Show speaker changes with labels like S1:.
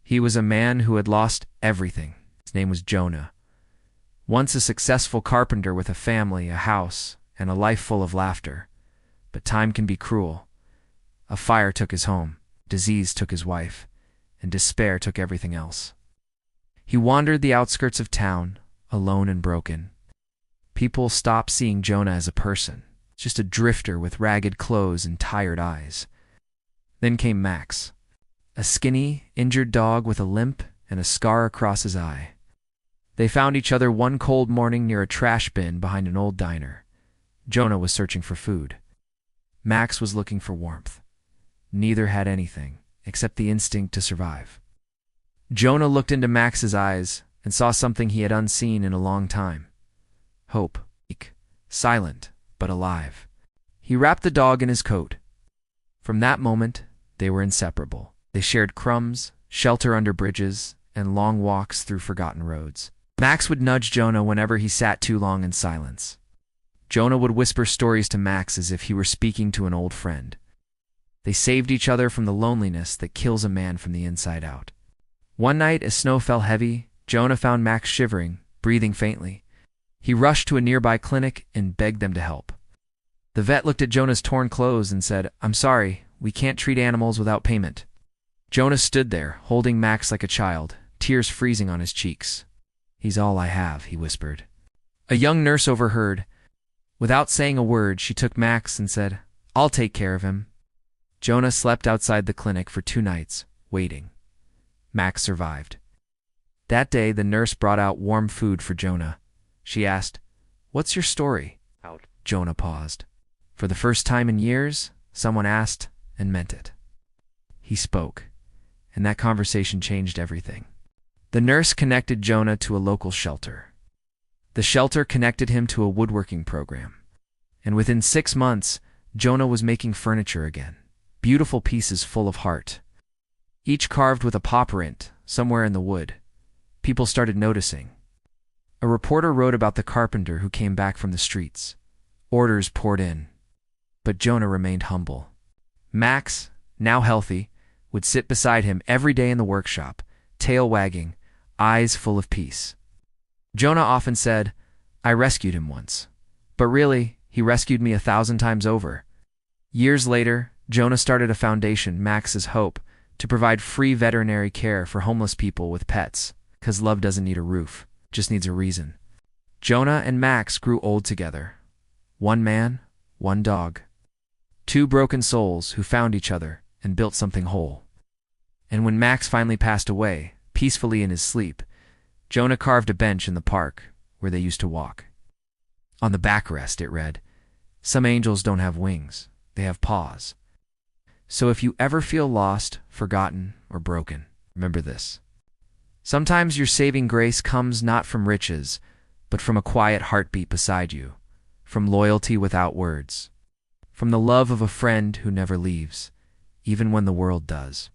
S1: He was a man who had lost everything. His name was Jonah. Once a successful carpenter with a family, a house, and a life full of laughter. But time can be cruel. A fire took his home, disease took his wife, and despair took everything else. He wandered the outskirts of town, alone and broken. People stopped seeing Jonah as a person, just a drifter with ragged clothes and tired eyes. Then came Max, a skinny, injured dog with a limp and a scar across his eye. They found each other one cold morning near a trash bin behind an old diner. Jonah was searching for food. Max was looking for warmth. Neither had anything, except the instinct to survive. Jonah looked into Max's eyes and saw something he had unseen in a long time. Hope, silent, but alive. He wrapped the dog in his coat. From that moment, they were inseparable. They shared crumbs, shelter under bridges, and long walks through forgotten roads. Max would nudge Jonah whenever he sat too long in silence. Jonah would whisper stories to Max as if he were speaking to an old friend. They saved each other from the loneliness that kills a man from the inside out. One night, as snow fell heavy, Jonah found Max shivering, breathing faintly. He rushed to a nearby clinic and begged them to help. The vet looked at Jonah's torn clothes and said, "I'm sorry, we can't treat animals without payment." Jonah stood there, holding Max like a child, tears freezing on his cheeks. "He's all I have," he whispered. A young nurse overheard. Without saying a word, she took Max and said, "I'll take care of him." Jonah slept outside the clinic for 2 nights, waiting. Max survived. That day, the nurse brought out warm food for Jonah. She asked, "What's your story?" Jonah paused. For the first time in years, someone asked and meant it. He spoke, and that conversation changed everything. The nurse connected Jonah to a local shelter. The shelter connected him to a woodworking program. And within 6 months, Jonah was making furniture again, beautiful pieces full of heart. Each carved with a paw print, somewhere in the wood. People started noticing. A reporter wrote about the carpenter who came back from the streets. Orders poured in. But Jonah remained humble. Max, now healthy, would sit beside him every day in the workshop, tail wagging, eyes full of peace. Jonah often said, "I rescued him once." But really, he rescued me 1,000 times over. Years later, Jonah started a foundation, Max's Hope, to provide free veterinary care for homeless people with pets, because love doesn't need a roof, just needs a reason. Jonah and Max grew old together. One man, one dog. 2 broken souls who found each other and built something whole. And when Max finally passed away, peacefully in his sleep, Jonah carved a bench in the park where they used to walk. On the backrest, it read, "Some angels don't have wings, they have paws." So if you ever feel lost, forgotten, or broken, remember this. Sometimes your saving grace comes not from riches, but from a quiet heartbeat beside you, from loyalty without words, from the love of a friend who never leaves, even when the world does.